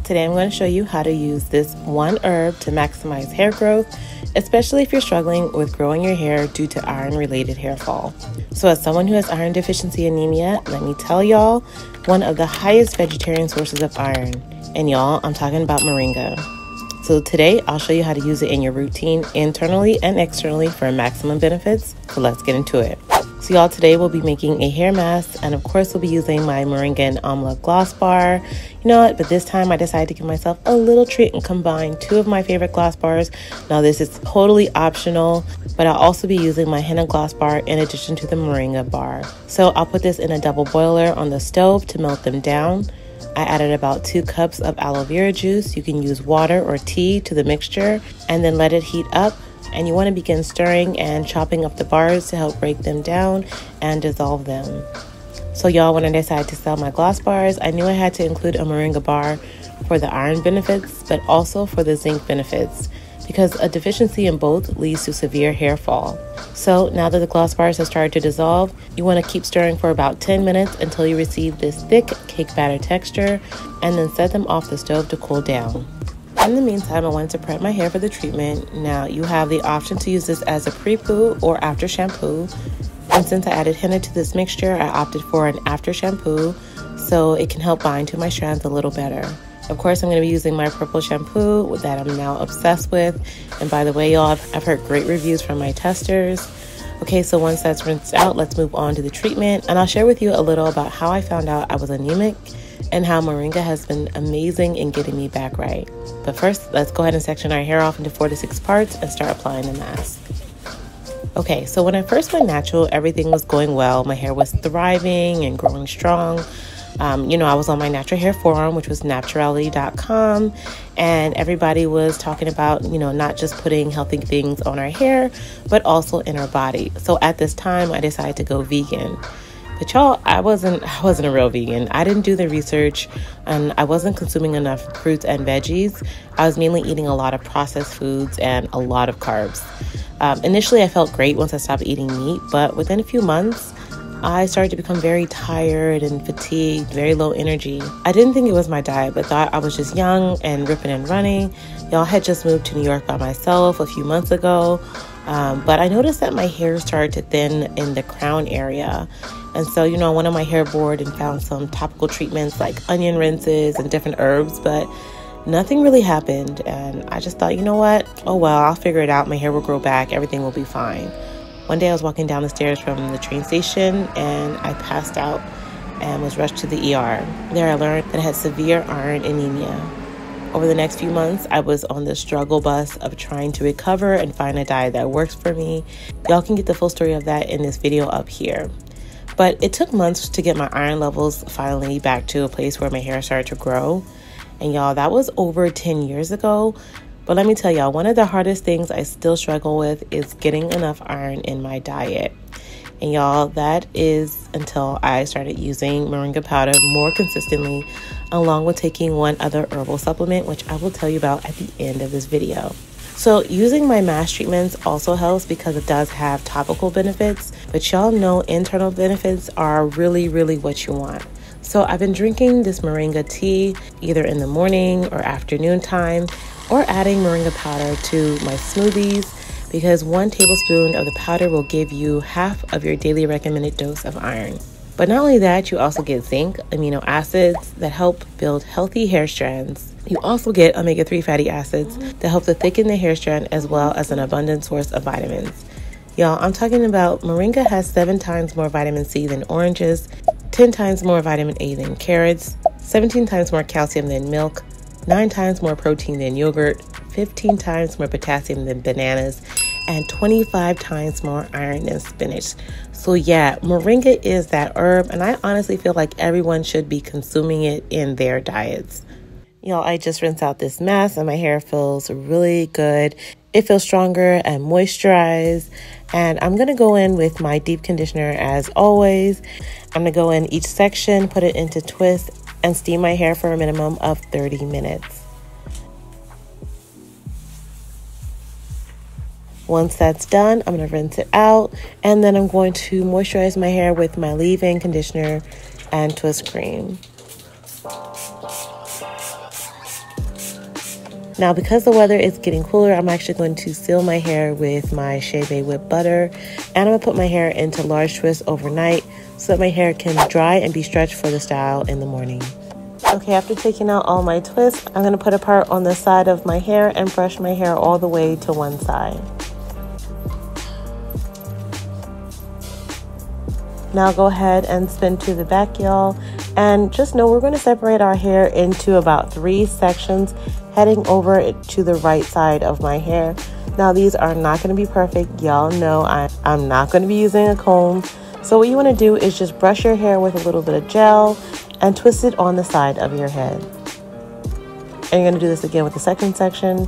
Today I'm going to show you how to use this one herb to maximize hair growth, especially if you're struggling with growing your hair due to iron-related hair fall. So as someone who has iron deficiency anemia, let me tell y'all, one of the highest vegetarian sources of iron. And y'all, I'm talking about Moringa. So today I'll show you how to use it in your routine internally and externally for maximum benefits. So let's get into it. So y'all, today we'll be making a hair mask, and of course we'll be using my Moringa and Amla gloss bar. You know what, but this time I decided to give myself a little treat and combine two of my favorite gloss bars. Now this is totally optional, but I'll also be using my Henna gloss bar in addition to the Moringa bar. So I'll put this in a double boiler on the stove to melt them down. I added about 2 cups of aloe vera juice. You can use water or tea to the mixture and then let it heat up. And you want to begin stirring and chopping up the bars to help break them down and dissolve them. So y'all, when I decided to sell my gloss bars, I knew I had to include a Moringa bar for the iron benefits, but also for the zinc benefits, because a deficiency in both leads to severe hair fall. So now that the gloss bars have started to dissolve, you want to keep stirring for about 10 minutes until you receive this thick cake batter texture, and then set them off the stove to cool down. In the meantime, I wanted to prep my hair for the treatment. Now you have the option to use this as a pre-poo or after shampoo. And since I added henna to this mixture, I opted for an after shampoo so it can help bind to my strands a little better. Of course, I'm going to be using my purple shampoo that I'm now obsessed with. And by the way, y'all, I've heard great reviews from my testers. Okay, so once that's rinsed out, let's move on to the treatment. And I'll share with you a little about how I found out I was anemic and how Moringa has been amazing in getting me back right. But first, let's go ahead and section our hair off into 4 to 6 parts and start applying the mask. Okay, so when I first went natural, everything was going well. My hair was thriving and growing strong. I was on my natural hair forum, which was naturality.com, and everybody was talking about, not just putting healthy things on our hair, but also in our body. So at this time, I decided to go vegan. But y'all, I wasn't a real vegan. I didn't do the research, and I wasn't consuming enough fruits and veggies. I was mainly eating a lot of processed foods and a lot of carbs. Initially, I felt great once I stopped eating meat, but within a few months, I started to become very tired and fatigued, very low energy. I didn't think it was my diet, but thought I was just young and ripping and running. Y'all, had just moved to New York by myself a few months ago, but I noticed that my hair started to thin in the crown area. And so, I went on my hair board and found some topical treatments like onion rinses and different herbs, but nothing really happened. And I just thought, you know what? Oh, well, I'll figure it out. My hair will grow back. Everything will be fine. One day I was walking down the stairs from the train station and I passed out and was rushed to the ER. There I learned that I had severe iron anemia. Over the next few months, I was on the struggle bus of trying to recover and find a diet that works for me. Y'all can get the full story of that in this video up here. But it took months to get my iron levels finally back to a place where my hair started to grow. And y'all, that was over 10 years ago. But let me tell y'all, one of the hardest things I still struggle with is getting enough iron in my diet. And y'all, that is until I started using Moringa powder more consistently, along with taking one other herbal supplement, which I will tell you about at the end of this video. So using my mask treatments also helps because it does have topical benefits, but y'all know internal benefits are really, really what you want. So I've been drinking this Moringa tea either in the morning or afternoon time, or adding Moringa powder to my smoothies, because 1 tablespoon of the powder will give you half of your daily recommended dose of iron. But not only that, you also get zinc, amino acids that help build healthy hair strands. You also get omega-3 fatty acids that help to thicken the hair strand, as well as an abundant source of vitamins. Y'all, I'm talking about Moringa has 7 times more vitamin C than oranges, 10 times more vitamin A than carrots, 17 times more calcium than milk, 9 times more protein than yogurt, 15 times more potassium than bananas, and 25 times more iron than spinach. So yeah, Moringa is that herb, and I honestly feel like everyone should be consuming it in their diets. Y'all, I just rinsed out this mask and my hair feels really good. It feels stronger and moisturized. And I'm going to go in with my deep conditioner as always. I'm going to go in each section, put it into twist, and steam my hair for a minimum of 30 minutes. Once that's done, I'm going to rinse it out, and then I'm going to moisturize my hair with my leave-in conditioner and twist cream. Now, because the weather is getting cooler, I'm actually going to seal my hair with my Shea whipped butter. And I'm going to put my hair into large twists overnight so that my hair can dry and be stretched for the style in the morning. Okay, after taking out all my twists, I'm going to put a part on the side of my hair and brush my hair all the way to one side. Now go ahead and spin to the back, y'all. And just know we're going to separate our hair into about 3 sections, heading over to the right side of my hair. Now these are not going to be perfect. Y'all know I'm not going to be using a comb. So what you want to do is just brush your hair with a little bit of gel and twist it on the side of your head. And you're going to do this again with the second section.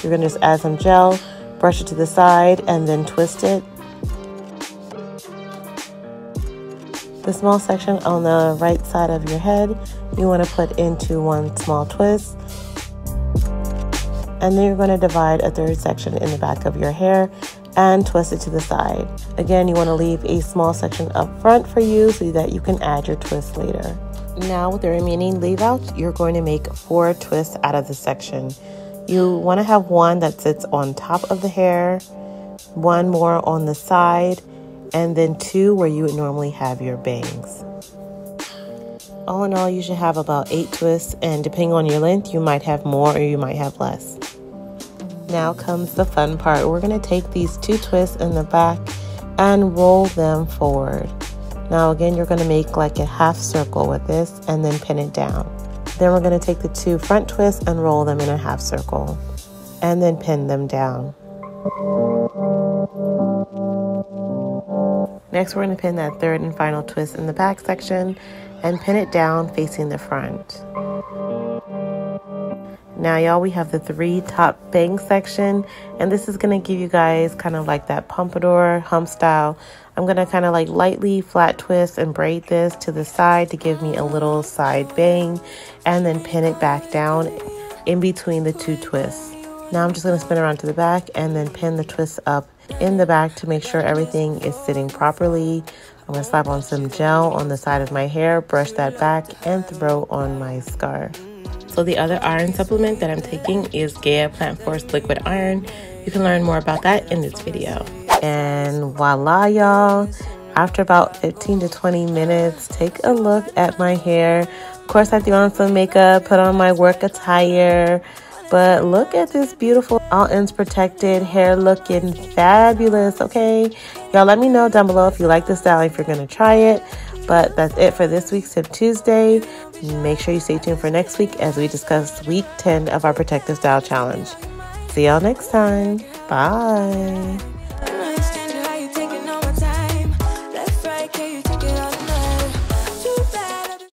You're going to just add some gel, brush it to the side, and then twist it. The small section on the right side of your head, you want to put into one small twist. And then you're going to divide a third section in the back of your hair and twist it to the side. Again, you want to leave a small section up front for you so that you can add your twist later. Now with the remaining leave out, you're going to make 4 twists out of the section. You want to have one that sits on top of the hair, one more on the side, and then 2 where you would normally have your bangs. All in all, you should have about 8 twists, and depending on your length, you might have more or you might have less. Now comes the fun part. We're going to take these 2 twists in the back and roll them forward. Now again, you're going to make like a half circle with this and then pin it down. Then we're going to take the 2 front twists and roll them in a half circle and then pin them down. Next, we're going to pin that third and final twist in the back section and pin it down facing the front. Now, y'all, we have the 3 top bang section, and this is going to give you guys kind of like that pompadour hump style. I'm going to kind of like lightly flat twist and braid this to the side to give me a little side bang, and then pin it back down in between the 2 twists. Now I'm just going to spin around to the back and then pin the twist up in the back to make sure everything is sitting properly. I'm going to slap on some gel on the side of my hair, brush that back, and throw on my scarf. So the other iron supplement that I'm taking is Gaia Plant Force Liquid Iron. You can learn more about that in this video. And voila, y'all. After about 15 to 20 minutes, take a look at my hair. Of course, I threw on some makeup, put on my work attire. But look at this beautiful, all ends protected hair looking fabulous, okay? Y'all let me know down below if you like this style, if you're going to try it. But that's it for this week's Tip Tuesday. Make sure you stay tuned for next week as we discuss week 10 of our Protective Style Challenge. See y'all next time. Bye.